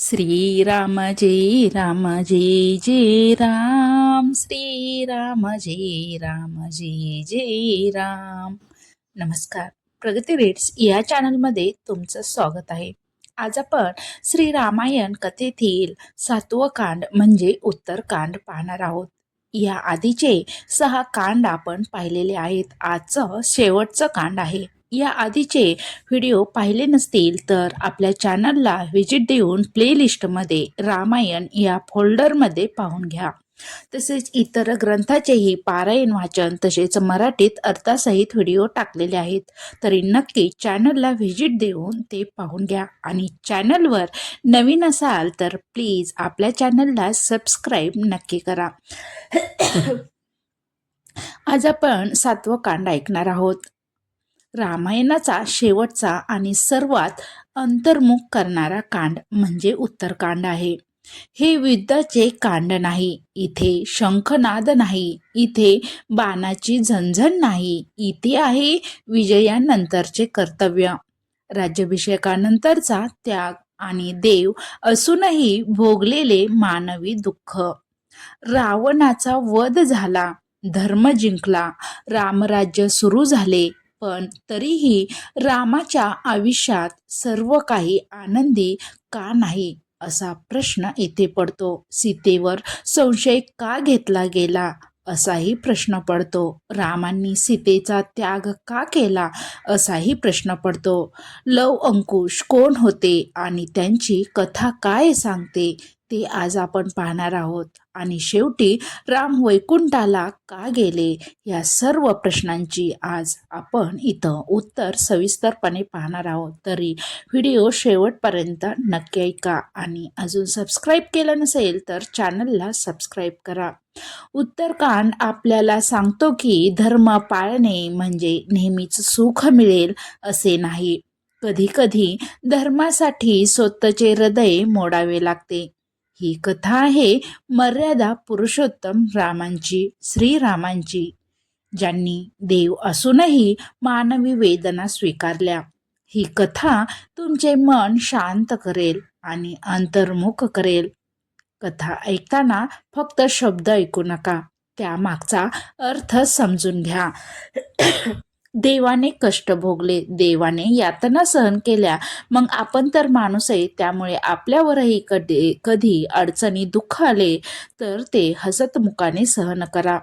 श्रीराम जय राम जय जय राम श्रीराम जय राम जय जय राम. नमस्कार. प्रगती रीड्स या चॅनलमध्ये तुमचं स्वागत आहे. आज आपण श्री रामायण कथेतील 7वं कांड म्हणजे उत्तरकांड पाहणार आहोत. या आधीचे 6 कांड आपण पाहिलेले आहेत. आजचं शेवटचं कांड आहे. या आधीचे व्हिडिओ पाहिले नसतील तर आपल्या चॅनलला व्हिजिट देऊन प्लेलिस्टमध्ये रामायण या फोल्डरमध्ये पाहून घ्या. तसेच इतर ग्रंथाचेही पारायण वाचन तसेच मराठीत अर्थासहित व्हिडिओ टाकलेले आहेत. तरी नक्की चॅनलला व्हिजिट देऊन ते पाहून घ्या. आणि चॅनलवर नवीन असाल तर प्लीज आपल्या चॅनलला सबस्क्राईब नक्की करा. आज आपण 7वं कांड ऐकणार आहोत. रामायणाचा शेवटचा आणि सर्वात अंतर्मुख करणारा कांड म्हणजे उत्तरकांड आहे. हे युद्धाचे कांड नाही. इथे शंखनाद नाही. इथे बाणाची झणझण नाही. इथे आहे विजयानंतरचे कर्तव्य, राज्याभिषेकानंतरचा त्याग आणि देव असूनही भोगलेले मानवी दुःख. रावणाचा वध झाला, धर्म जिंकला, रामराज्य सुरू झाले, पण तरीही रामाच्या आयुष्यात सर्व काही आनंदी का नाही असा प्रश्न येथे पडतो. सीतेवर संशय का घेतला गेला असाही प्रश्न पडतो. रामांनी सीतेचा त्याग का केला असाही प्रश्न पडतो. लव अंकुश कोण होते आणि त्यांची कथा काय सांगते ते आज आपण पाहणार आहोत. आणि शेवटी राम वैकुंठाला का गेले या सर्व प्रश्नांची आज आपण इथं उत्तर सविस्तरपणे पाहणार आहोत. तरी व्हिडिओ शेवटपर्यंत नक्की ऐका आणि अजून सबस्क्राईब केलं नसेल तर चॅनलला सबस्क्राईब करा. उत्तरकांड आपल्याला सांगतो की धर्म पाळणे म्हणजे नेहमीच सुख मिळेल असे नाही. कधी कधी धर्मासाठी स्वतःचे हृदय मोडावे लागते. ही कथा आहे मर्यादा पुरुषोत्तम रामांची, श्रीरामांची, ज्यांनी देव असूनही मानवी वेदना स्वीकारल्या. ही कथा तुमचे मन शांत करेल आणि अंतर्मुख करेल. कथा ऐकताना फक्त शब्द ऐकू नका, त्यामागचा अर्थ समजून घ्या. देवाने कष्ट भोगले, देवाने यातना सहन केल्या, मग आपण तर माणूस आहे. त्यामुळे आपल्यावरही कधी अडचणी दुःख आले तर ते हसतमुखाने सहन करा.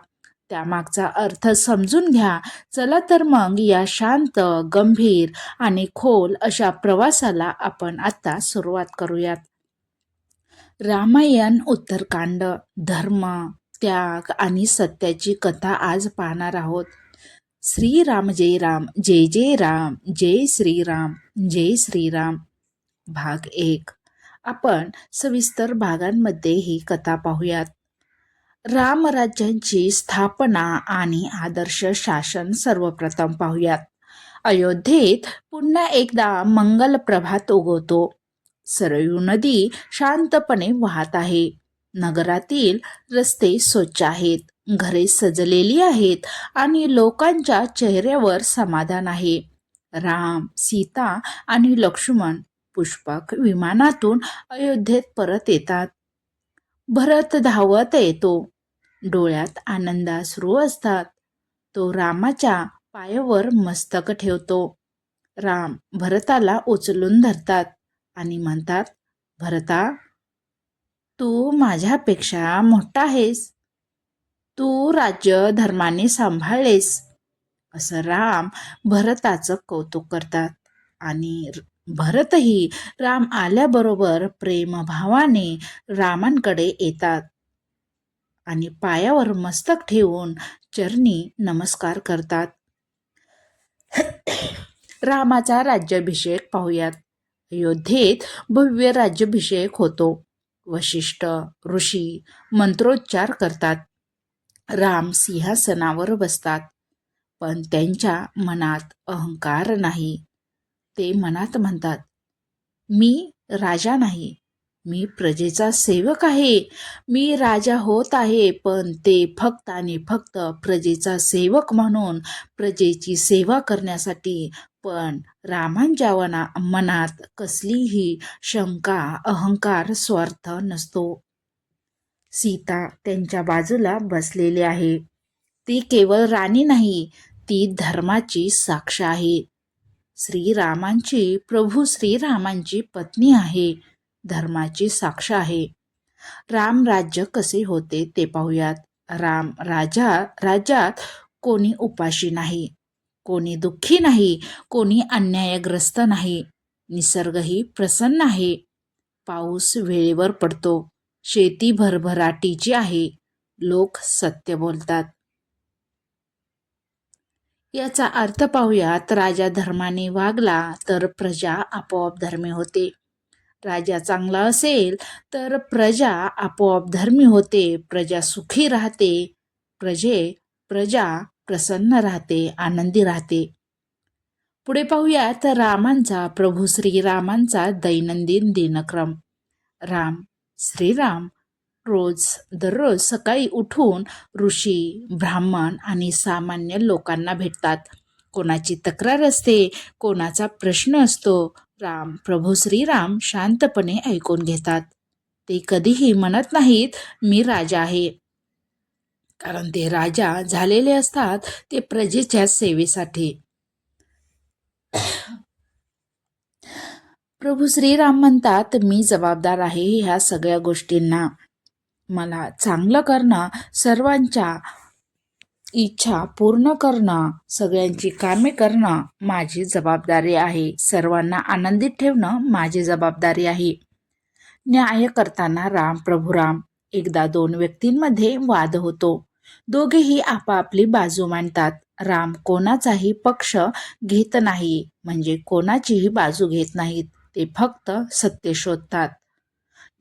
त्यामागचा अर्थ समजून घ्या. चला तर मग या शांत, गंभीर आणि खोल अशा प्रवासाला आपण आता सुरुवात करूयात. रामायण उत्तरकांड, धर्म, त्याग आणि सत्याची कथा आज पाहणार आहोत. श्रीराम जय राम जय जय राम जय श्रीराम जय श्रीराम. भाग 1. आपण सविस्तर भागांमध्ये ही कथा पाहूयात. रामराज्याची स्थापना आणि आदर्श शासन सर्वप्रथम पाहूयात. अयोध्येत पुन्हा एकदा मंगल प्रभात उगवतो. सरयू नदी शांतपणे वाहत आहे. नगरातील रस्ते स्वच्छ आहेत, घरे सजलेली आहेत आणि लोकांच्या चेहऱ्यावर समाधान आहे. राम, सीता आणि लक्ष्मण पुष्पक विमानातून अयोध्येत परत येतात. भरत धावत येतो. डोळ्यात आनंदाश्रू असतात. तो रामाच्या पायावर मस्तक ठेवतो. राम भरताला उचलून धरतात आणि म्हणतात, भरता, तू माझ्यापेक्षा मोठा आहेस. तू राज्य धर्माने सांभाळलेस. असं राम भरताचं कौतुक करतात. आणि भरतही राम आल्याबरोबर प्रेमभावाने रामांकडे येतात आणि पायावर मस्तक ठेवून चरणी नमस्कार करतात. रामाचा राज्याभिषेक पाहूयात. अयोध्येत भव्य राज्याभिषेक होतो. वशिष्ठ ऋषी मंत्रोच्चार करतात. राम सिंहासनावर बसतात. पण त्यांच्या मनात अहंकार नाही. ते मनात म्हणतात, मी राजा नाही, मी प्रजेचा सेवक आहे. मी राजा होत आहे, पण ते फक्त आणि फक्त प्रजेचा सेवक म्हणून, प्रजेची सेवा करण्यासाठी, पण रामांच्या मनात कसलीही शंका, अहंकार, स्वार्थ नसतो. सीता त्यांच्या बाजूला बसलेली आहे. ती केवळ राणी नाही, ती धर्माची साक्ष आहे. प्रभू श्रीरामांची पत्नी आहे, धर्माची साक्ष आहे. राम राज्य कसे होते ते पाहूयात. राज्यात कोणी उपाशी नाही, कोणी दुःखी नाही, कोणी अन्यायग्रस्त नाही. निसर्गही प्रसन्न आहे. पाऊस वेळेवर पडतो, शेती भरभराटीची आहे, लोक सत्य बोलतात. याचा अर्थ पाहूयात. राजा धर्माने वागला तर प्रजा आपोआप धर्मी होते. राजा चांगला असेल तर प्रजा आपोआप धर्मी होते. प्रजा सुखी राहते. प्रजा प्रसन्न राहते, आनंदी राहते. पुढे पाहूयात प्रभू श्रीरामांचा दैनंदिन दिनक्रम. श्रीराम दररोज सकाळी उठून ऋषी, ब्राह्मण आणि सामान्य लोकांना भेटतात. कोणाची तक्रार असते, कोणाचा प्रश्न असतो. प्रभू श्रीराम शांतपणे ऐकून घेतात. ते कधीही म्हणत नाहीत, मी राजा आहे, कारण ते राजा झालेले असतात ते प्रजेच्या सेवेसाठी. प्रभू श्रीराम म्हणतात, मी जबाबदार आहे ह्या सगळ्या गोष्टींना. मला चांगलं करणं, सर्वांच्या इच्छा पूर्ण करणं, सगळ्यांची कामे करणं माझी जबाबदारी आहे. सर्वांना आनंदित ठेवणं माझी जबाबदारी आहे. न्याय करताना प्रभू राम एकदा दोन व्यक्तींमध्ये वाद होतो. दोघेही आपापली बाजू मांडतात. राम कोणाचाही पक्ष घेत नाही, म्हणजे कोणाचीही बाजू घेत नाहीत. ते फक्त सत्य शोधतात.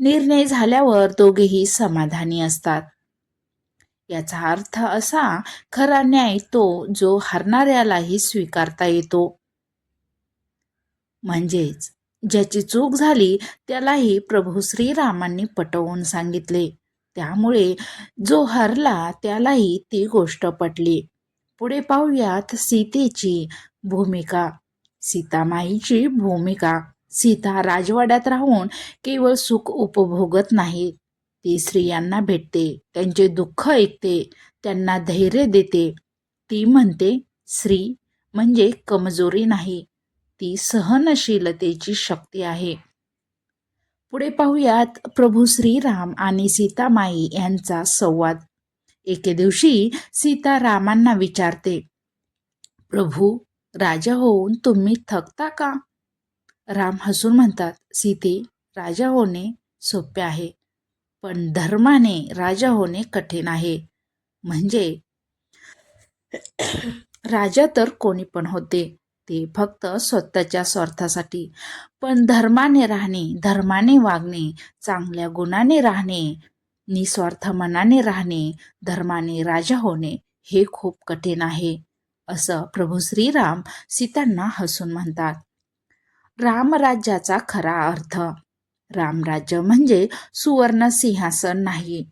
निर्णय झाल्यावर दोघेही समाधानी असतात. याचा अर्थ असा, खरा न्याय तो जो हरणाऱ्यालाही स्वीकारता येतो. म्हणजेच ज्याची चूक झाली त्यालाही प्रभू श्रीरामांनी पटवून सांगितले. त्यामुळे जो हरला त्यालाही ती गोष्ट पटली. पुढे पाहूयात सीतेची भूमिका. सीतामाईची भूमिका. सीता राजवाड्यात राहून केवळ सुख उपभोगत नाही, ती स्त्रियांना भेटते, त्यांचे दुःख ऐकते, त्यांना धैर्य देते. ती म्हणते, स्त्री म्हणजे कमजोरी नाही, ती सहनशीलतेची शक्ती आहे. पुढे पाहूयात प्रभू श्रीराम आणि सीतामाई यांचा संवाद. एके दिवशी सीता रामांना विचारते, प्रभू, राजा होऊन तुम्ही थकता का? राम हसून म्हणतात, सीते, राजा होणे सोपे आहे, पण धर्माने राजा होणे कठीण आहे. म्हणजे राजा तर कोणी पण होते, ते फक्त स्वतःच्या स्वार्थासाठी. पण धर्माने राहणे, धर्माने वागणे, चांगल्या गुणाने राहणे, निस्वार्थ मनाने राहणे, धर्माने राजा होणे हे खूप कठीण आहे, असं प्रभू श्रीराम सीतांना हसून म्हणतात. रामराज्याचा खरा अर्थ. रामराज्य म्हणजे सुवर्ण सिंहासन नाही,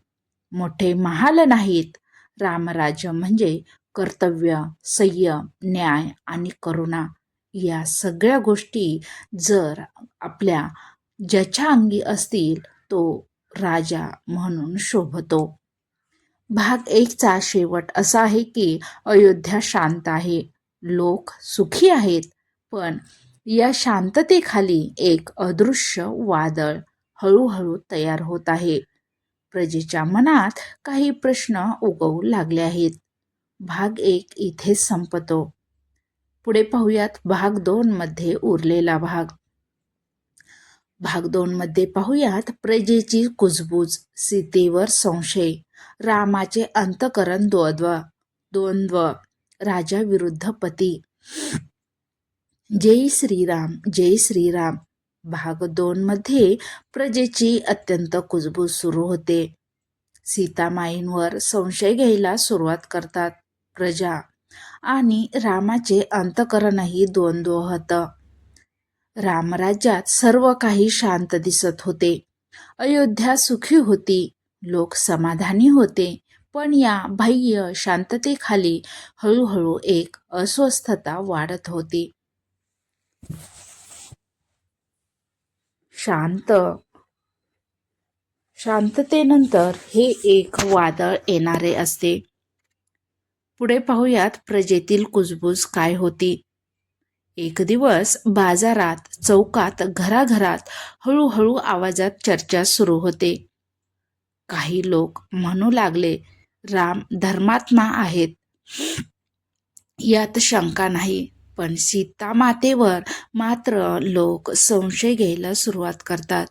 मोठे महाल नाहीत. रामराज्य म्हणजे कर्तव्य, संयम, न्याय आणि करुणा या सगळ्या गोष्टी जर आपल्या ज्याच्या अंगी असतील तो राजा म्हणून शोभतो. भाग 1चा शेवट असा आहे की अयोध्या शांत आहे, लोक सुखी आहेत, पण या शांततेखाली एक अदृश्य वादळ हळूहळू तयार होत आहे. प्रजेच्या मनात काही प्रश्न उगवू लागले आहेत. भाग 1 इथेच संपतो. पुढे पाहूयात भाग 2 मध्ये उरलेला भाग. भाग 2 मध्ये पाहूयात प्रजेची कुजबूज, सीतेवर संशय, रामाचे अंतःकरण द्वंद्व, राजा विरुद्ध पती. जय श्रीराम, जय श्रीराम. भाग 2 मध्ये प्रजेची अत्यंत कुजबूज सुरू होते. सीतामाईंवर संशय घ्यायला सुरुवात करतात प्रजा, आणि रामाचे अंतःकरणही द्वंद्वत. रामराज्यात सर्व काही शांत दिसत होते. अयोध्या सुखी होती, लोक समाधानी होते. पण या बाह्य शांततेखाली हळूहळू एक अस्वस्थता वाढत होती. शांत शांततेनंतर हे एक वादळ येणारे असते. पुढे पाहूयात प्रजेतील कुजबूज काय होती. एक दिवस बाजारात, चौकात, घराघरात हळूहळू आवाजात चर्चा सुरू होते. काही लोक म्हणू लागले, राम धर्मात्मा आहेत, यात शंका नाही. पण सीता मातेवर मात्र लोक संशय घ्यायला सुरुवात करतात.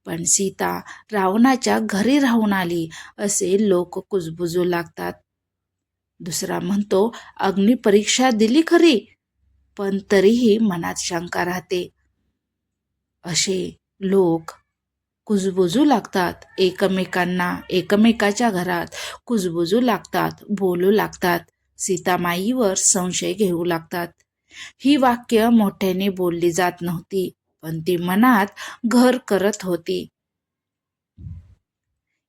पण सीता रावणाच्या घरी राहून आली असे लोक कुजबुजू लागतात. दुसरा म्हणतो, अग्निपरीक्षा दिली खरी, पण तरीही मनात शंका राहते. असे लोक कुजबुजू लागतात. एकमेकाच्या घरात कुजबुजू लागतात, बोलू लागतात, सीतामाईवर संशय घेऊ लागतात. ही वाक्य मोठ्याने बोलली जात नव्हती, पण ती मनात घर करत होती.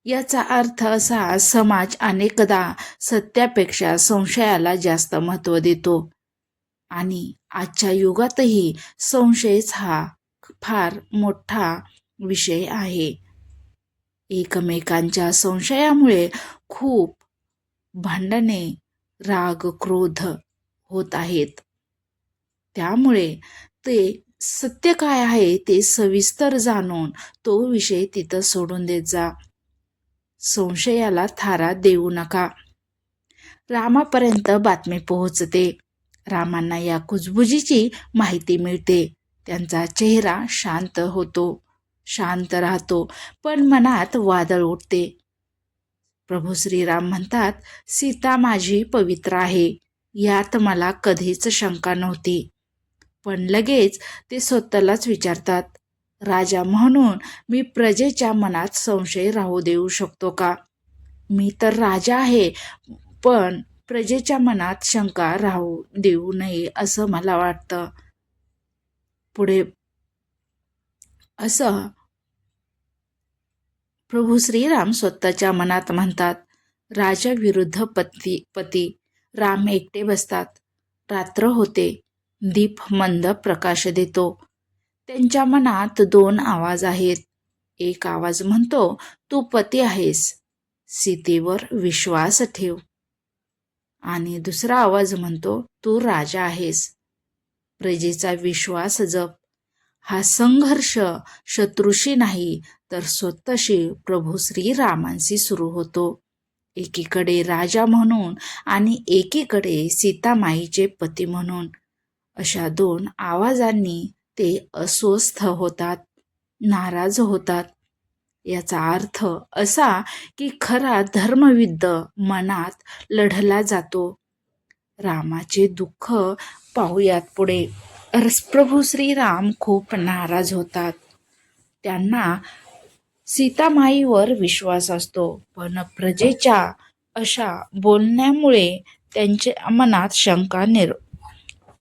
याचा अर्थ असा, समाज अनेकदा सत्यापेक्षा संशयाला जास्त महत्त्व देतो. आणि आजच्या युगातही संशयच हा फार मोठा विषय आहे. एकमेकांच्या संशयामुळे खूप भांडणे, राग, क्रोध होत आहेत. त्यामुळे ते सत्य काय आहे ते सविस्तर जाणून तो विषय तिथं सोडून देत जा. संशयाला थारा देऊ नका. रामापर्यंत बातमी पोहोचते. रामांना या कुजबुजीची माहिती मिळते. त्यांचा चेहरा शांत राहतो, पण मनात वादळ उठते. प्रभू श्रीराम म्हणतात, सीता माझी पवित्र आहे, यात मला कधीच शंका नव्हती. पण लगेच ते स्वतःलाच विचारतात, राजा म्हणून मी प्रजेच्या मनात संशय राहू देऊ शकतो का? मी तर राजा आहे, पण प्रजेच्या मनात शंका राहू देऊ नये असं मला वाटतं. पुढे असं प्रभू श्रीराम स्वतःच्या मनात म्हणतात. राजा विरुद्ध पती. राम एकटे बसतात. रात्र होते. दीप मंद प्रकाश देतो. त्यांच्या मनात दोन आवाज आहेत. एक आवाज म्हणतो, तू पती आहेस, सीतेवर विश्वास ठेव. आणि दुसरा आवाज म्हणतो, तू राजा आहेस, प्रजेचा विश्वास जप. हा संघर्ष शत्रूशी नाही तर स्वतःशी, प्रभू श्रीरामांशी सुरू होतो. एकीकडे राजा म्हणून आणि एकीकडे सीतामाईचे पती म्हणून. अशा दोन आवाजांनी ते अस्वस्थ होतात, नाराज होतात. याचा अर्थ असा की खरा धर्मयुद्ध मनात लढला जातो. रामाचे दुःख पाहूयात पुढे. प्रभू श्रीराम खूप नाराज होतात. त्यांना सीतामाईवर विश्वास असतो, पण प्रजेच्या अशा बोलण्यामुळे त्यांच्या मनात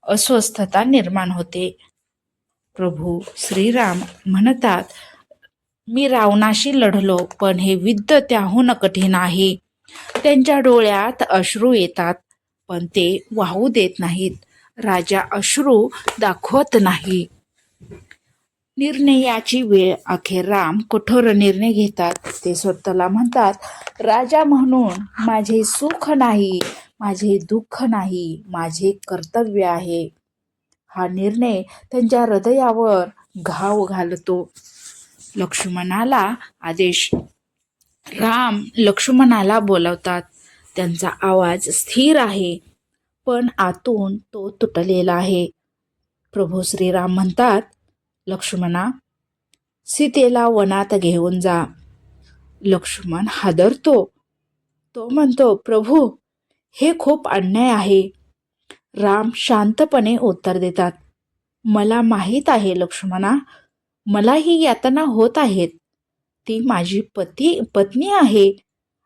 अस्वस्थता निर्माण होते. प्रभू श्रीराम म्हणतात, मी रावणाशी लढलो, पण हे युद्ध त्याहून कठीण आहे. त्यांच्या डोळ्यात अश्रू येतात, पण ते वाहू देत नाहीत. राजा अश्रू दाखवत नाही. निर्णयाची वेळ. अखेर राम कठोर निर्णय घेतात. ते स्वतःला म्हणतात, राजा म्हणून माझे सुख नाही, माझे दुःख नाही, माझे कर्तव्य आहे. हा निर्णय त्यांच्या हृदयावर घाव घालतो. लक्ष्मणाला आदेश. राम लक्ष्मणाला बोलावतात. त्यांचा आवाज स्थिर आहे, पण आतून तो तुटलेला आहे. प्रभू श्रीराम म्हणतात, लक्ष्मणा, सीतेला वनात घेऊन जा. लक्ष्मण हादरतो. तो म्हणतो, प्रभू, हे खूप अन्याय आहे. राम शांतपणे उत्तर देतात, मला माहीत आहे लक्ष्मणा, मलाही यातना होत आहेत. ती माझी पत्नी आहे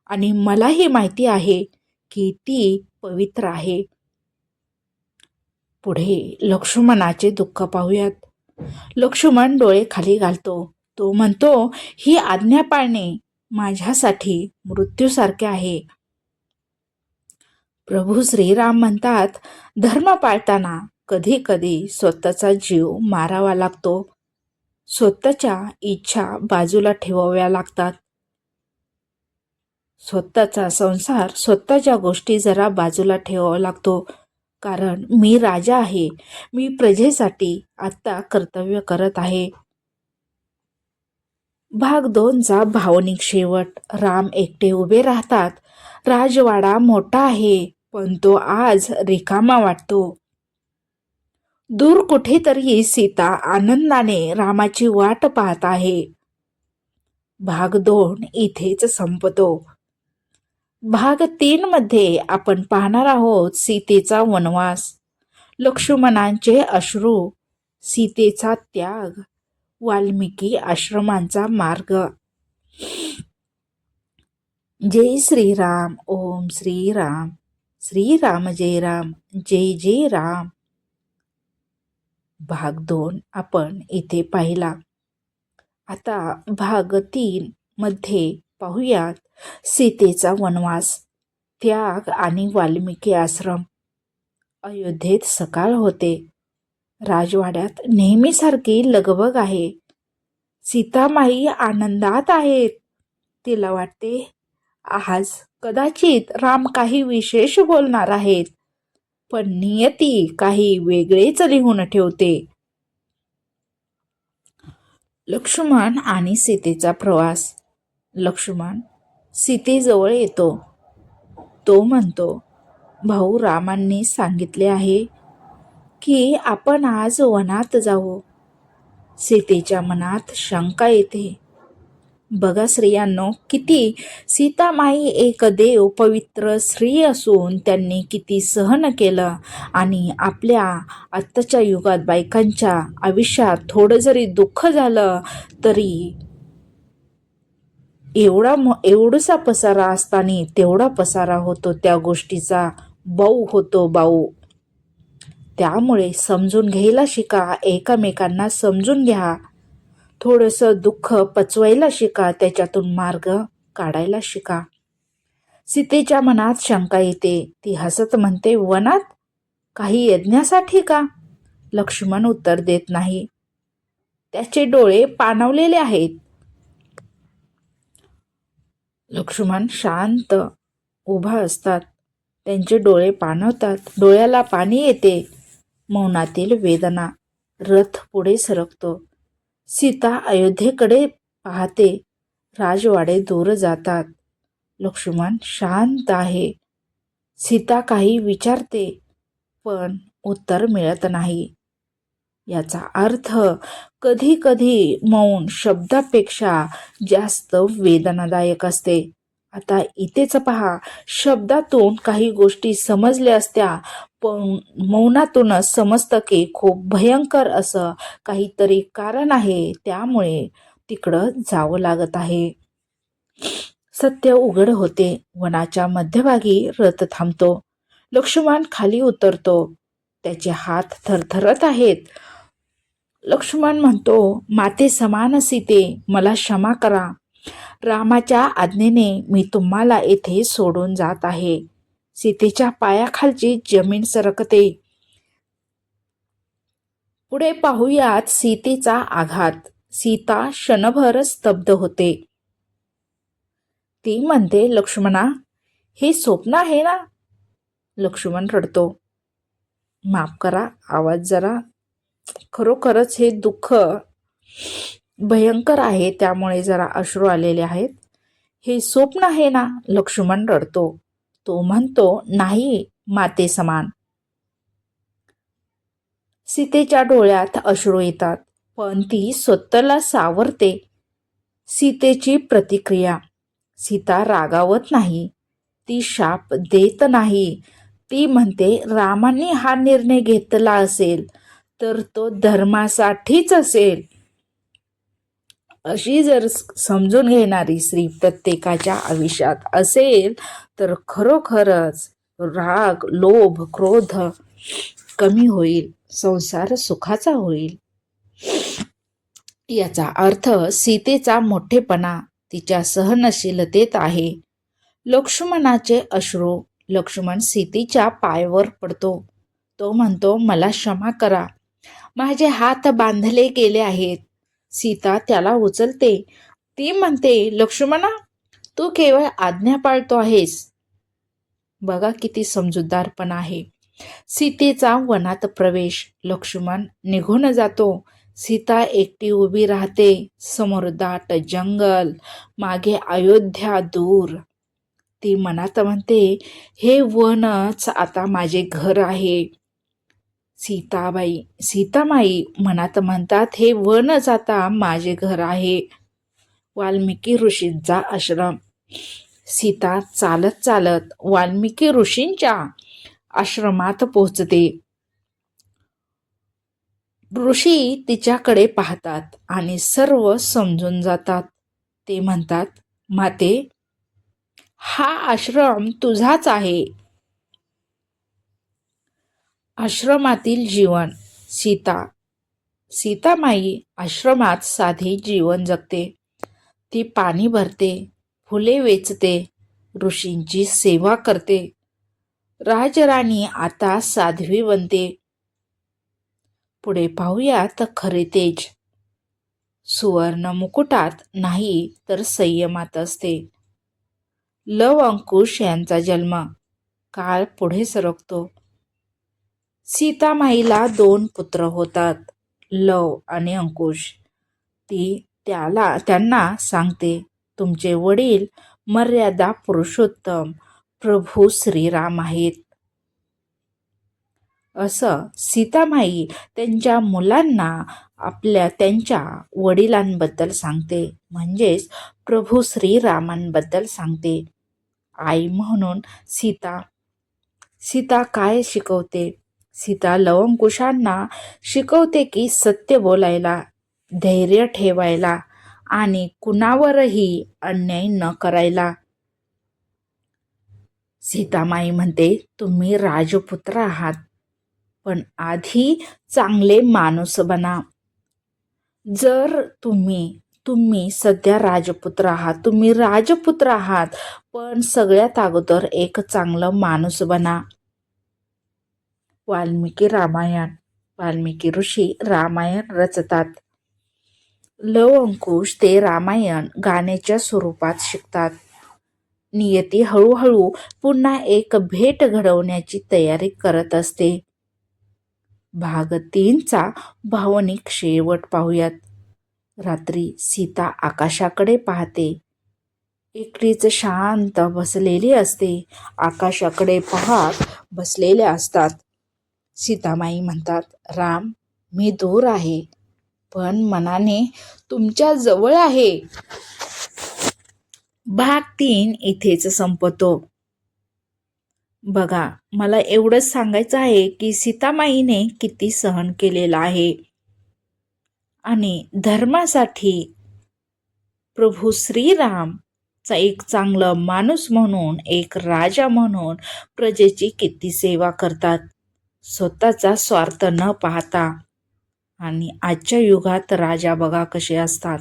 आणि मलाही माहिती आहे की ती पवित्र आहे. पुढे लक्ष्मणाचे दुःख पाहूयात. लक्ष्मण डोळे खाली घालतो. तो म्हणतो, ही आज्ञा पाळणे माझ्यासाठी मृत्यूसारखे आहे. प्रभू श्रीराम म्हणतात, धर्म पाळताना कधी कधी स्वतःचा जीव मारावा लागतो, स्वतःच्या इच्छा बाजूला ठेवाव्या लागतात, स्वतःचा संसार, स्वतःच्या गोष्टी जरा बाजूला ठेवावा लागतो. कारण मी राजा आहे, मी प्रजेसाठी आत्ता कर्तव्य करत आहे. भाग 2चा भावनिक शेवट. राम एकटे उभे राहतात. राजवाडा मोठा आहे, पण तो आज रिकामा वाटतो. दूर कुठेतरी सीता आनंदाने रामाची वाट पाहत आहे. भाग 2 इथेच संपतो. भाग 3 मध्ये आपण पाहणार आहोत सीतेचा वनवास, लक्ष्मणांचे अश्रू, सीतेचा त्याग, वाल्मिकी आश्रमांचा मार्ग. जय श्रीराम. ओम श्रीराम. श्रीराम जय राम. जय जय राम. भाग 2 आपण इथे पाहिला. आता भाग 3 मध्ये पाहूयात सीतेचा वनवास, त्याग आणि वाल्मिकी आश्रम. अयोध्येत सकाळ होते. राजवाड्यात नेहमीसारखी लगबग आहे. सीतामाई आनंदात आहेत. तिला वाटते आज कदाचित राम काही विशेष बोलणार आहेत, पण नियती काही वेगळेच लिहून ठेवते. लक्ष्मण आणि सीतेचा प्रवास. लक्ष्मण सीतेजवळ येतो. तो म्हणतो, भाऊ, रामांनी सांगितले आहे की आपण आज वनात जाऊ. सीतेच्या मनात शंका येते. बघा स्त्रियांनो, किती सीतामाई एक देव पवित्र स्त्री असून त्यांनी किती सहन केलं, आणि आपल्या आत्ताच्या युगात बायकांच्या आयुष्यात थोडं जरी दुःख झालं तरी एवढासा पसारा असताना तेवढा पसारा होतो, त्या गोष्टीचा बाऊ होतो, बाऊ. त्यामुळे समजून घ्यायला शिका, एकमेकांना समजून घ्या, थोडंसं दुःख पचवायला शिका, त्याच्यातून मार्ग काढायला शिका. सीतेच्या मनात शंका येते. ती हसत म्हणते, वनात? काही यज्ञासाठी का? लक्ष्मण उत्तर देत नाही. त्याचे डोळे पाणावलेले आहेत. लक्ष्मण शांत उभा असतात. त्यांचे डोळे पाणवतात. डोळ्याला पाणी येते. मौनातील वेदना. रथ पुढे सरकतो. सीता अयोध्येकडे पाहते. राजवाडे दूर जातात. लक्ष्मण शांत आहे. सीता काही विचारते, पण उत्तर मिळत नाही. याचा अर्थ कधी कधी मौन शब्दापेक्षा जास्त वेदनादायक असते. आता इथेच पहा, शब्दातून काही गोष्टी समजल्या असत्या, पण मौनातूनच समजतं की खूप भयंकर असं काहीतरी कारण आहे, त्यामुळे तिकडं जावं लागत आहे. सत्य उघड होते. वनाच्या मध्यभागी रथ थांबतो. लक्ष्मण खाली उतरतो. त्याचे हात थरथरत आहेत. लक्ष्मण म्हणतो, माते समान सीते, मला क्षमा करा. रामाच्या आज्ञेने मी तुम्हाला येथे सोडून जात आहे. सीतेच्या पायाखालची जमीन सरकते. पुढे पाहूयात सीतेचा आघात. सीता क्षणभर स्तब्ध होते. ती म्हणते, लक्ष्मणा, हे स्वप्न आहे ना? लक्ष्मण रडतो. माफ करा, आवाज जरा, खरोखरच हे दुःख भयंकर आहे, त्यामुळे जरा अश्रू आलेले आहेत. हे स्वप्न आहे ना? लक्ष्मण रडतो. तो म्हणतो, नाही माते समान. सीतेच्या डोळ्यात अश्रू येतात, पण ती स्वतःला सावरते. सीतेची प्रतिक्रिया. सीता रागावत नाही. ती शाप देत नाही. ती म्हणते, रामांनी हा निर्णय घेतला असेल तर तो धर्मासाठीच असेल. अशी जर समजून घेणारी स्त्री प्रत्येकाच्या आयुष्यात असेल तर खरोखरच राग, लोभ, क्रोध कमी होईल, संसार सुखाचा होईल. याचा अर्थ सीतेचा मोठेपणा तिच्या सहनशीलतेत आहे. लक्ष्मणाचे अश्रू. लक्ष्मण सीतेच्या पायावर पडतो. तो म्हणतो, मला क्षमा करा, माझे हात बांधले गेले आहेत. सीता त्याला उचलते. ती म्हणते, लक्ष्मणा, तू केवळ आज्ञा पाळतो आहेस. बघा किती समजूतदारपणा आहे. सीतेचा वनात प्रवेश. लक्ष्मण निघून जातो. सीता एकटी उभी राहते. समोर दाट जंगल, मागे अयोध्या दूर. ती मनात म्हणते, हे वनच आता माझे घर आहे. सीतामाई मनात म्हणतात, हे वनच आता माझे घर आहे. वाल्मिकी ऋषींचा आश्रम. सीता चालत चालत वाल्मिकी ऋषींच्या आश्रमात पोहोचते. ऋषी तिच्याकडे पाहतात आणि सर्व समजून जातात. ते म्हणतात, माते, हा आश्रम तुझाच आहे. आश्रमातील जीवन. सीतामाई आश्रमात साधे जीवन जगते. ती पाणी भरते, फुले वेचते, ऋषींची सेवा करते. राजराणी आता साध्वी बनते. पुढे पाहूयात खरे तेज. सुवर्ण मुकुटात नाही तर संयमात असते. लव अंकुश यांचा जन्म. काळ पुढे सरकतो. सीतामाईला 2 पुत्र होतात, लव आणि अंकुश. ती त्यांना सांगते, तुमचे वडील मर्यादा पुरुषोत्तम प्रभू श्रीराम आहेत. असं सीतामाई त्यांच्या मुलांना त्यांच्या वडिलांबद्दल सांगते, म्हणजेच प्रभू श्रीरामांबद्दल सांगते. आई म्हणून सीता काय शिकवते? सीता लवंकुशांना शिकवते की सत्य बोलायला, धैर्य ठेवायला आणि कुणावरही अन्याय न करायला. सीतामाई म्हणते, तुम्ही राजपुत्र आहात, पण आधी चांगले माणूस बना. जर तुम्ही सध्या राजपुत्र आहात, तुम्ही राजपुत्र आहात, पण सगळ्यात अगोदर एक चांगलं माणूस बना. वाल्मिकी ऋषी रामायण रचतात. लव अंकुश ते रामायण गाण्याच्या स्वरूपात शिकतात. नियती हळूहळू पुन्हा एक भेट घडवण्याची तयारी करत असते. भाग 3चा भावनिक शेवट पाहूयात. रात्री सीता आकाशाकडे पाहते. एकटीच शांत बसलेली असते. आकाशाकडे पाहत बसलेल्या असतात. सीतामाई म्हणतात, राम, मी दूर आहे, पण मनाने तुमच्या जवळ आहे. भाग 3 इथेच संपतो. बघा, मला एवढंच सांगायचं आहे की सीतामाईने किती सहन केलेलं आहे आणि धर्मासाठी प्रभू श्रीरामचा एक चांगला माणूस म्हणून, एक राजा म्हणून प्रजेची किती सेवा करतात, स्वतःचा स्वार्थ न पाहता. आणि आजच्या युगात राजा बघा कसे असतात,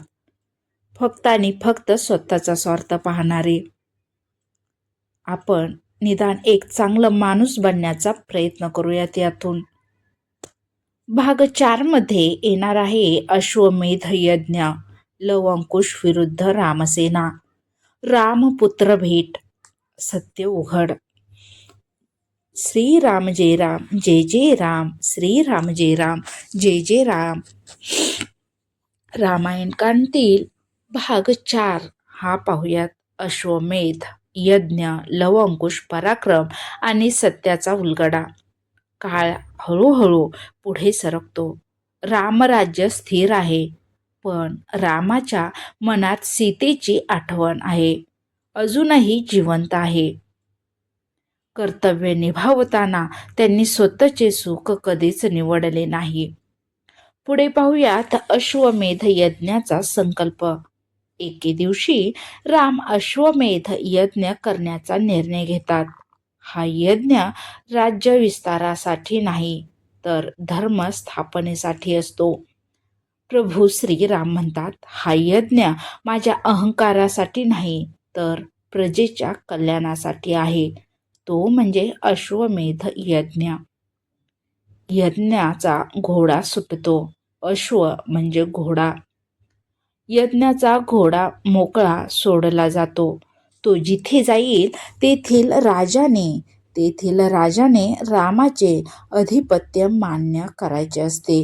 फक्त आणि फक्त स्वतःचा स्वार्थ पाहणारे. आपण निदान एक चांगलं माणूस बनण्याचा प्रयत्न करूयात यातून. भाग 4 मध्ये येणार आहे अश्वमेध यज्ञ, लव अंकुश विरुद्ध रामसेना, रामपुत्र भेट, सत्य उघड. श्रीराम जय राम, जय जय राम, श्रीराम जय राम, जय जय राम. रामायणकांतील भाग 4 हा पाहूयात. अश्वमेध यज्ञ, लव अंकुश पराक्रम आणि सत्याचा उलगडा. काळ हळूहळू पुढे सरकतो. रामराज्य स्थिर आहे, पण रामाच्या मनात सीतेची आठवण आहे, अजूनही जिवंत आहे. कर्तव्य निभावताना त्यांनी स्वतःचे सुख कधीच निवडले नाही. पुढे पाहूयात अश्वमेध यज्ञाचा संकल्प. एके दिवशी राम अश्वमेध यज्ञ करण्याचा निर्णय घेतात. हा यज्ञ राज्य विस्तारासाठी नाही, तर धर्म स्थापनेसाठी असतो. प्रभू श्रीराम म्हणतात, हा यज्ञ माझ्या अहंकारासाठी नाही, तर प्रजेच्या कल्याणासाठी आहे. तो म्हणजे अश्वमेध यज्ञ. यज्ञाचा घोडा सुटतो. अश्व म्हणजे घोडा. यज्ञाचा घोडा मोकळा सोडला जातो. तो जिथे जाईल तेथील राजाने रामाचे अधिपत्य मान्य करायचे असते.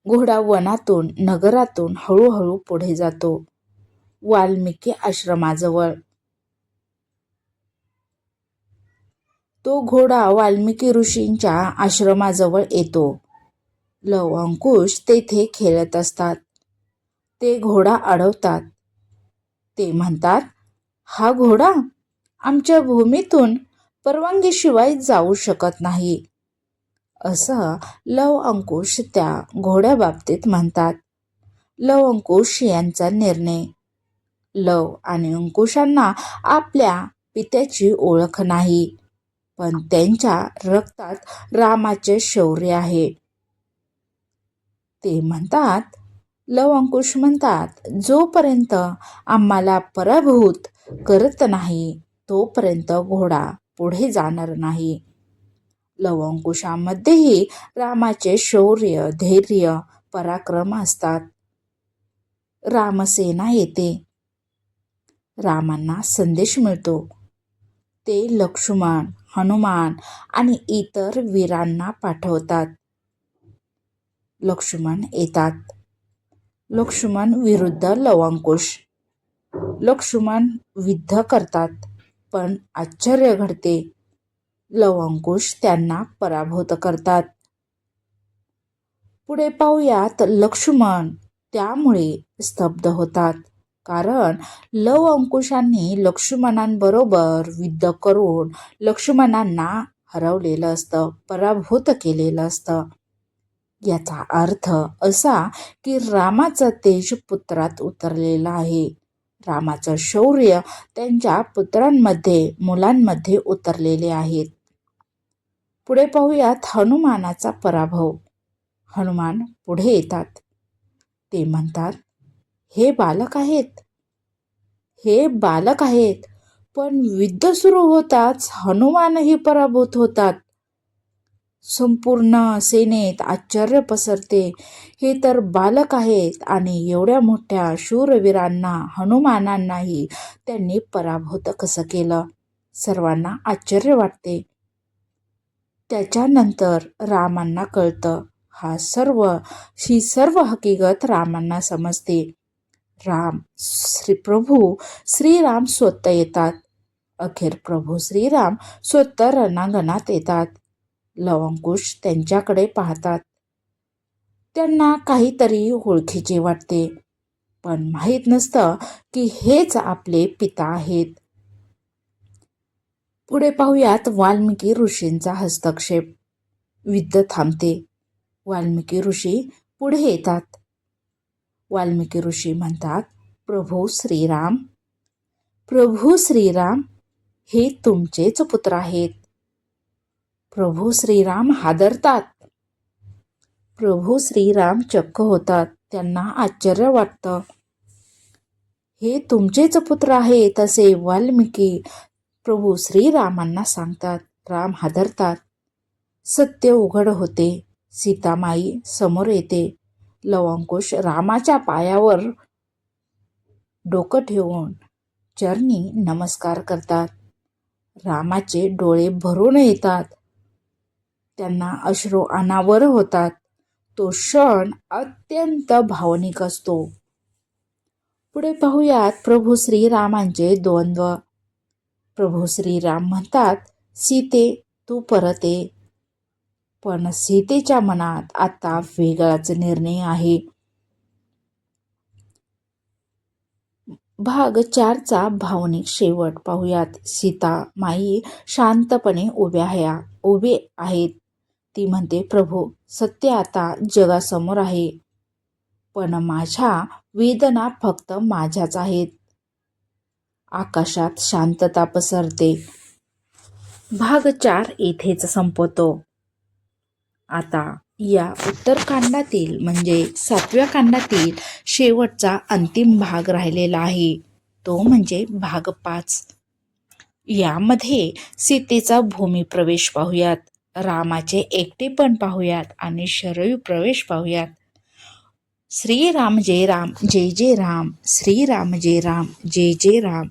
घोडा वनातून नगरातून हळूहळू पुढे जातो. वाल्मिकी आश्रमाजवळ तो घोडा वाल्मिकी ऋषींच्या आश्रमाजवळ येतो. लव अंकुश तेथे खेळत असतात. ते घोडा अडवतात. ते म्हणतात, हा घोडा आमच्या भूमीतून परवानगीशिवाय जाऊ शकत नाही. असं लव अंकुश त्या घोड्याबाबतीत म्हणतात. लव अंकुश यांचा निर्णय. लव आणि अंकुशांना आपल्या पित्याची ओळख नाही, पण त्यांच्या रक्तात रामाचे शौर्य आहे. ते म्हणतात, लव अंकुश म्हणतात, जोपर्यंत आम्हाला पराभूत करत नाही तोपर्यंत घोडा पुढे जाणार नाही. लव अंकुशांमध्येही रामाचे शौर्य, धैर्य, पराक्रम असतात. रामसेना येते. रामांना संदेश मिळतो. ते लक्ष्मण, हनुमान आणि इतर वीरांना पाठवतात. लक्ष्मण येतात. लक्ष्मण विरुद्ध लव अंकुश. लक्ष्मण युद्ध करतात, पण आश्चर्य घडते. लव अंकुश त्यांना पराभूत करतात. पुढे पाहूयात, लक्ष्मण त्यामुळे स्तब्ध होतात, कारण लव अंकुशांनी लक्ष्मणांबरोबर युद्ध करून लक्ष्मणांना हरवलेलं असतं, पराभूत केलेलं असतं. याचा अर्थ असा की रामाचं तेज पुत्रात उतरलेलं आहे. रामाचं शौर्य त्यांच्या पुत्रांमध्ये, मुलांमध्ये उतरलेले आहेत. पुढे पाहूयात हनुमानाचा पराभव. हनुमान पुढे येतात. ते म्हणतात, हे बालक आहेत, पण युद्ध सुरू होताच हनुमानही पराभूत होतात. संपूर्ण सेनेत आश्चर्य पसरते. हे तर बालक आहेत आणि एवढ्या मोठ्या शूरवीरांना, हनुमानांनाही त्यांनी पराभूत कसं केलं? सर्वांना आश्चर्य वाटते. त्याच्यानंतर रामांना कळतं. ही सर्व हकीकत रामांना समजते. प्रभू श्रीराम स्वतः येतात. अखेर प्रभू श्रीराम स्वतः रणांगणात येतात. लव अंकुश त्यांच्याकडे पाहतात. त्यांना काहीतरी ओळखीचे वाटते, पण माहीत नसतं की हेच आपले पिता आहेत. पुढे पाहूयात वाल्मिकी ऋषींचा हस्तक्षेप. युद्ध थांबते. वाल्मिकी ऋषी पुढे येतात. वाल्मिकी ऋषी म्हणतात, प्रभू श्रीराम हे तुमचेच पुत्र आहेत. प्रभू श्रीराम हादरतात. प्रभू श्रीराम चक्क होतात. त्यांना आश्चर्य वाटतं. हे तुमचेच पुत्र आहेत असे वाल्मिकी प्रभू श्रीरामांना सांगतात. राम हादरतात. सत्य उघड होते. सीतामाई समोर येते. लव अंकुश रामाच्या पायावर डोकं ठेवून चरणी नमस्कार करतात. रामाचे डोळे भरून येतात. त्यांना अश्रू अनावर होतात. तो क्षण अत्यंत भावनिक असतो. पुढे पाहूयात प्रभू श्रीरामांचे द्वंद्व. प्रभू श्रीराम म्हणतात, सीते तू परत ये. पण सीतेच्या मनात आता वेगळाच निर्णय आहे. भाग 4चा भावनिक शेवट पाहूयात. सीता माई शांतपणे उभे आहेत. ती म्हणते, प्रभू सत्य आता जगासमोर आहे, पण माझ्या वेदना फक्त माझ्याच आहेत. आकाशात शांतता पसरते. भाग 4 येथेच संपतो. आता या उत्तरकांडातील म्हणजे 7व्या कांडातील शेवटचा अंतिम भाग राहिलेला आहे. तो म्हणजे भाग 5. यामध्ये सीतेचा भूमिप्रवेश पाहूयात. रामाचे एकटेपण पाहूयात आणि शरयू प्रवेश पाहूयात. श्रीराम जय राम जय जय राम, श्रीराम जय राम जय जय राम.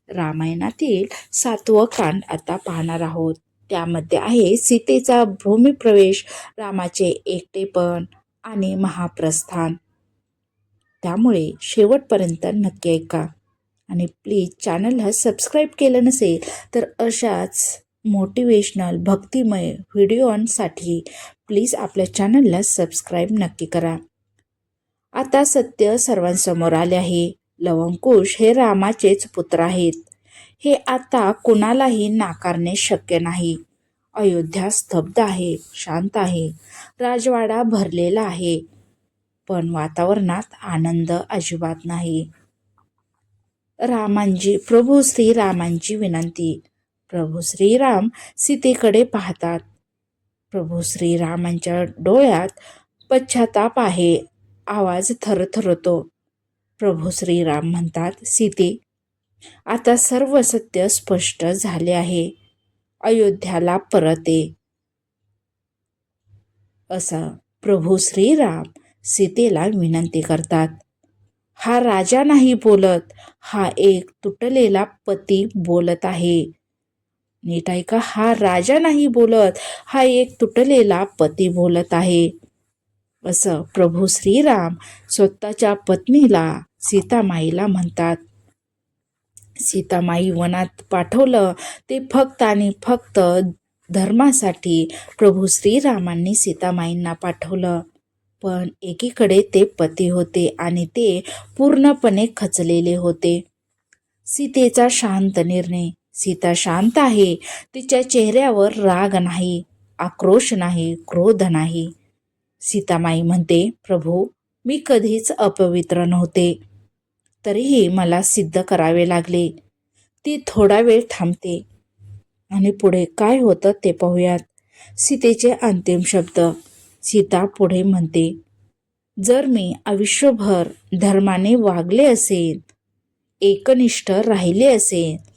रामायणातील 7वं कांड आता पाहणार आहोत. त्यामध्ये आहे सीतेचा भूमिप्रवेश, रामाचे एकटेपण आणि महाप्रस्थान. त्यामुळे शेवटपर्यंत नक्की ऐका आणि प्लीज चॅनलला सबस्क्राईब केलं नसेल तर अशाच मोटिवेशनल भक्तिमय व्हिडिओसाठी प्लीज आपल्या चॅनलला सबस्क्राईब नक्की करा. आता सत्य सर्वांसमोर आले आहे. लवंकुश हे रामाचेच पुत्र आहेत. हे आता कुणालाही नाकारणे शक्य नाही. अयोध्या स्तब्ध आहे, शांत आहे. राजवाडा भरलेला आहे, पण वातावरणात आनंद अजिबात नाही. प्रभू श्रीरामांची विनंती. प्रभू श्रीराम सीतेकडे पाहतात. प्रभू श्रीरामांच्या डोळ्यात पश्चाताप आहे. आवाज थरथरतो. प्रभू श्रीराम म्हणतात, सीते, आता सर्व सत्य स्पष्ट झाले आहे. अयोध्याला परत ये. असं प्रभू श्रीराम सीतेला विनंती करतात. हा राजा नाही बोलत, हा एक तुटलेला पती बोलत आहे. नीट ऐका, हा राजा नाही बोलत, हा एक तुटलेला पती बोलत आहे. असं प्रभू श्रीराम स्वतःच्या पत्नीला सीतामाईला म्हणतात. सीतामाई वनात पाठवलं ते फक्त आणि फक्त धर्मासाठी प्रभू श्रीरामांनी सीतामाईंना पाठवलं. पण एकीकडे ते पती होते आणि ते पूर्णपणे खचलेले होते. सीतेचा शांत निर्णय. सीता शांत आहे. तिच्या चेहऱ्यावर राग नाही, आक्रोश नाही, क्रोध नाही. सीतामाई म्हणते, प्रभू, मी कधीच अपवित्र नव्हते, तरीही मला सिद्ध करावे लागले. ती थोडा वेळ थांबते आणि पुढे काय होतं ते पाहूयात. सीतेचे अंतिम शब्द. सीता पुढे म्हणते, जर मी आयुष्यभर धर्माने वागले असेल, एकनिष्ठ राहिले असेल,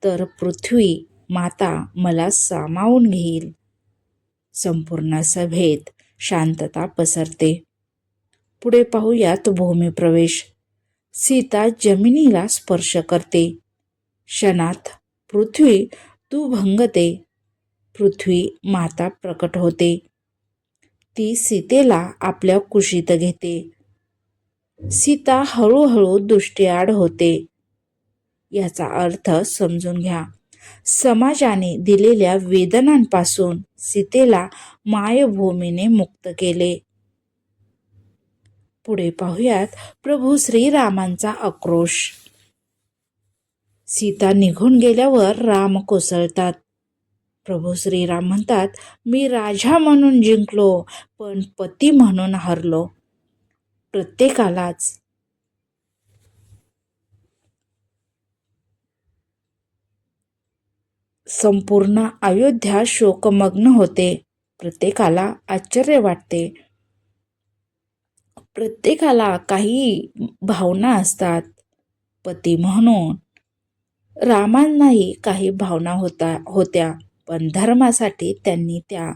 तर पृथ्वी माता मला सामावून घेईल. संपूर्ण सभेत शांतता पसरते. पुढे पाहूयात भूमिप्रवेश. सीता जमिनीला स्पर्श करते. क्षणात पृथ्वी तू भंगते. पृथ्वी माता प्रकट होते. ती सीतेला आपल्या कुशीत घेते. सीता हळूहळू दृष्टीआड होते. याचा अर्थ समजून घ्या. समाजाने दिलेल्या वेदनांपासून सीतेला मायभूमीने मुक्त केले. पुढे पाहूयात प्रभू श्रीरामांचा आक्रोश. सीता निघून गेल्यावर राम कोसळतात. प्रभू श्रीराम म्हणतात, मी राजा म्हणून जिंकलो, पण पती म्हणून हरलो. प्रत्येकालाच संपूर्ण अयोध्या शोकमग्न होते. प्रत्येकाला आश्चर्य वाटते. प्रत्येकाला काही भावना असतात. पती म्हणून रामांनाही काही भावना होत्या, पण धर्मासाठी त्यांनी त्या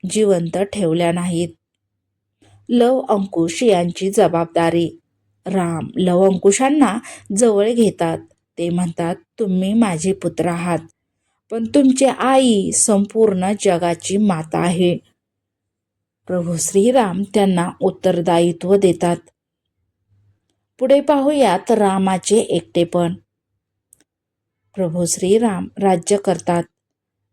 जिवंत ठेवल्या नाहीत. लव अंकुश यांची जबाबदारी. राम लव अंकुशांना जवळ घेतात. ते म्हणतात, तुम्ही माझे पुत्र आहात, पण तुमची आई संपूर्ण जगाची माता आहे. प्रभू श्रीराम त्यांना उत्तरदायित्व देतात. पुढे पाहूयात रामाचे एकटेपण. प्रभू श्रीराम राज्य करतात,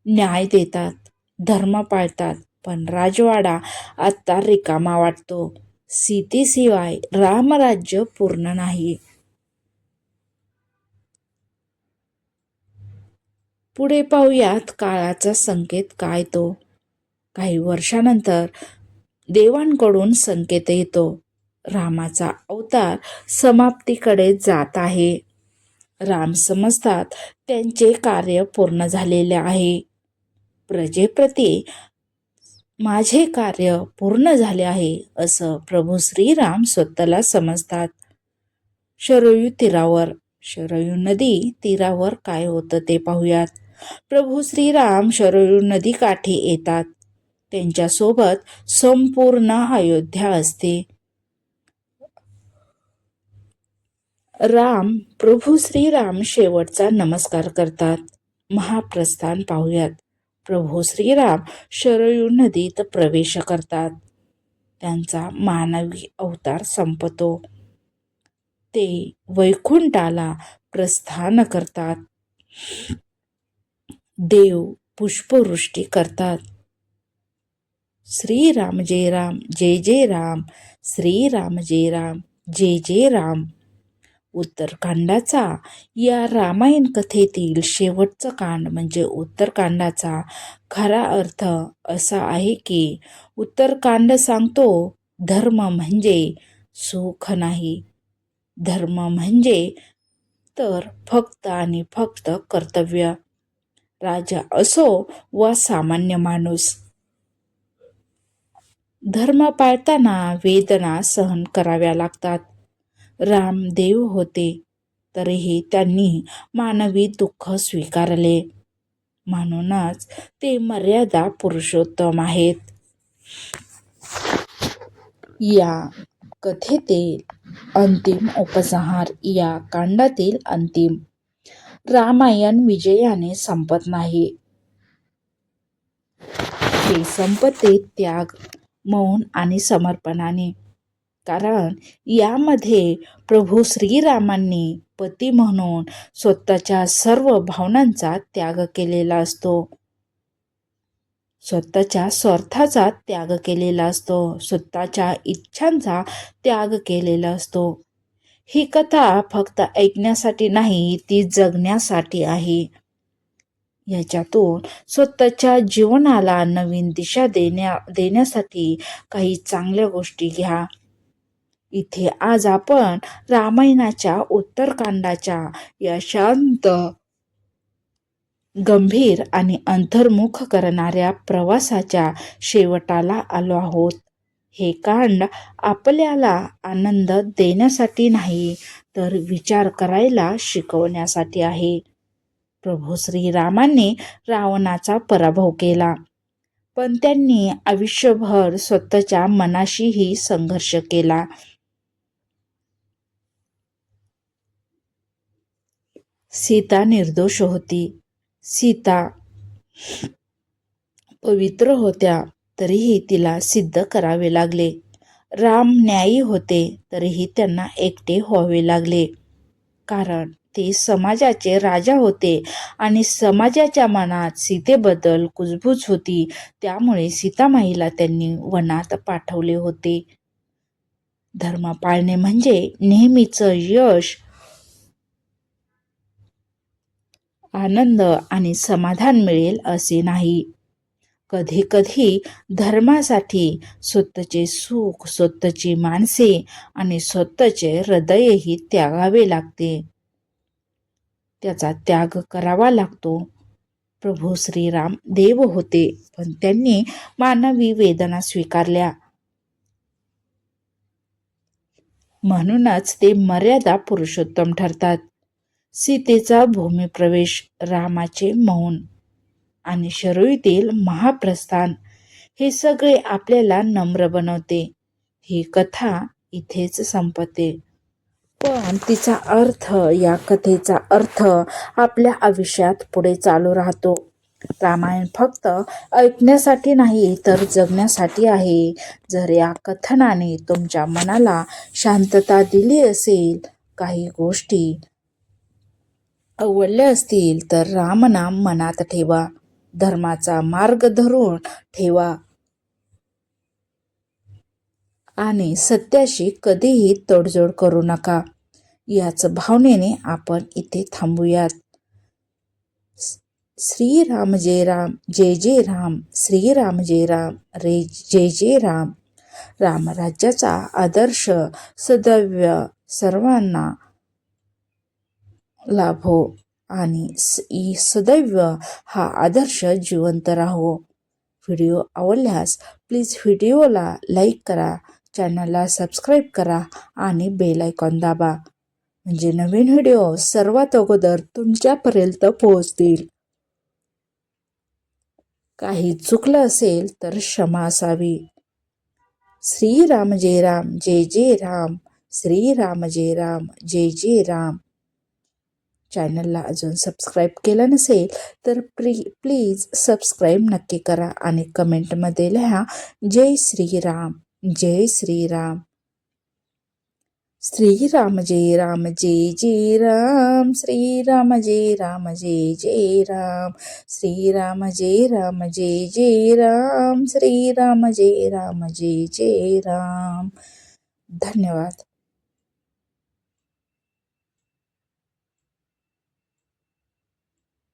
न्याय देतात, धर्म पाळतात, पण राजवाडा आता रिकामा वाटतो. सीतेशिवाय रामराज्य पूर्ण नाही. पुढे पाहूयात काळाचा संकेत काय तो. काही वर्षानंतर देवांकडून संकेत येतो. रामाचा अवतार समाप्तीकडे जात आहे. राम समजतात त्यांचे कार्य पूर्ण झालेले आहे. प्रजेप्रती माझे कार्य पूर्ण झाले आहे असं प्रभू श्रीराम स्वतःला समजतात. शरयू तीरावर. शरयू नदी तीरावर काय होतं ते पाहूयात. प्रभू श्रीराम शरयू नदीकाठी येतात. त्यांच्यासोबत संपूर्ण अयोध्या असते. प्रभू श्रीराम शेवटचा नमस्कार करतात. महाप्रस्थान पाहूयात. प्रभू श्रीराम शरयू नदीत प्रवेश करतात. त्यांचा मानवी अवतार संपतो. ते वैकुंठाला प्रस्थान करतात. देव पुष्पवृष्टी करतात. श्रीराम जय राम, जय जय राम. श्रीराम जय राम, जय जय राम. उत्तरकांडाचा या रामायण कथेतील शेवटचं कांड म्हणजे उत्तरकांडाचा खरा अर्थ असा आहे की उत्तरकांड सांगतो धर्म म्हणजे सुख नाही. धर्म म्हणजे तर फक्त आणि फक्त कर्तव्य. राजा असो वा सामान्य माणूस. धर्म पाळताना वेदना सहन कराव्या लागतात. राम देव होते तरीही त्यांनी मानवी दुःख स्वीकारले. म्हणूनच ते मर्यादा पुरुषोत्तम आहेत. या कथेतील अंतिम उपसंहार या कांडातील अंतिम. रामायण विजयाने संपत नाही. ते संपते त्याग, मौन आणि समर्पणाने. कारण यामध्ये प्रभू श्रीरामांनी पती म्हणून स्वतःच्या सर्व भावनांचा त्याग केलेला असतो. स्वतःच्या स्वार्थाचा त्याग केलेला असतो. स्वतःच्या इच्छांचा त्याग केलेला असतो. ही कथा फक्त ऐकण्यासाठी नाही, ती जगण्यासाठी आहे. याच्यातून स्वतःच्या जीवनाला नवीन दिशा देण्यासाठी काही चांगल्या गोष्टी घ्या. इथे आज आपण रामायणाच्या उत्तरकांडाच्या या शांत, गंभीर आणि अंतर्मुख करणाऱ्या प्रवासाच्या शेवटाला आलो आहोत. हे कांड आपल्याला आनंद देण्यासाठी नाही, तर विचार करायला शिकवण्यासाठी आहे. प्रभू श्रीरामांनी रावणाचा पराभव केला, पण त्यांनी आयुष्यभर स्वतःच्या मनाशीही संघर्ष केला. सीता निर्दोष होती. सीता पवित्र होत्या, तरीही तिला सिद्ध करावे लागले. राम न्यायी होते, तरीही त्यांना एकटे व्हावे लागले. कारण ते समाजाचे राजा होते आणि समाजाच्या मनात सीतेबद्दल कुजबूज होती. त्यामुळे सीतामाईला त्यांनी वनात पाठवले होते. धर्म पाळणे म्हणजे नेहमीचं यश, आनंद आणि समाधान मिळेल असे नाही. कधी कधी धर्मासाठी स्वतःचे सुख, स्वतःची माणसे आणि स्वतःचे हृदयही त्यागावे लागते. त्याचा त्याग करावा लागतो. प्रभू श्रीराम देव होते, पण त्यांनी मानवी वेदना स्वीकारल्या. म्हणूनच ते मर्यादा पुरुषोत्तम ठरतात. सीतेचा भूमिप्रवेश, रामाचे मौन आणि शरयूतील महाप्रस्थान हे सगळे आपल्याला नम्र बनवते. ही कथा इथेच संपते, पण तिचा अर्थ, या कथेचा अर्थ आपल्या आयुष्यात पुढे चालू राहतो. रामायण फक्त ऐकण्यासाठी नाही, तर जगण्यासाठी आहे. जर या कथनाने तुमच्या मनाला शांतता दिली असेल, काही गोष्टी आवडल्या असतील, तर रामनाम मनात ठेवा. धर्माचा मार्ग धरून ठेवा आणि सत्याशी कधीही तडजोड करू नका. याच भावनेने आपण इथे थांबूयात. श्रीराम जय राम, जय जय राम. श्रीराम जय राम, जय जय राम. रामराज्याचा आदर्श सदैव सर्वांना लाभो आणि सदैव हा आदर्श जिवंत राहो. व्हिडिओ आवडल्यास प्लीज व्हिडिओला लाईक करा, चॅनलला सबस्क्राईब करा आणि बेल आयकॉन दाबा, म्हणजे नवीन व्हिडिओ सर्वात अगोदर तुमच्यापर्यंत पोहोचतील. काही चुकलं असेल तर क्षमा असावी. श्रीराम जय राम जय जय राम. श्रीराम जय राम जय जय राम. चॅनलला अजून सबस्क्राईब केलं नसेल तर प्लीज सबस्क्राईब नक्की करा आणि कमेंटमध्ये लिहा जय श्रीराम जय श्रीराम. श्रीराम जय राम जय जय राम. श्रीराम जय राम जय जय राम. श्रीराम जय राम जय जय राम. श्रीराम जय राम जय जय राम. धन्यवाद.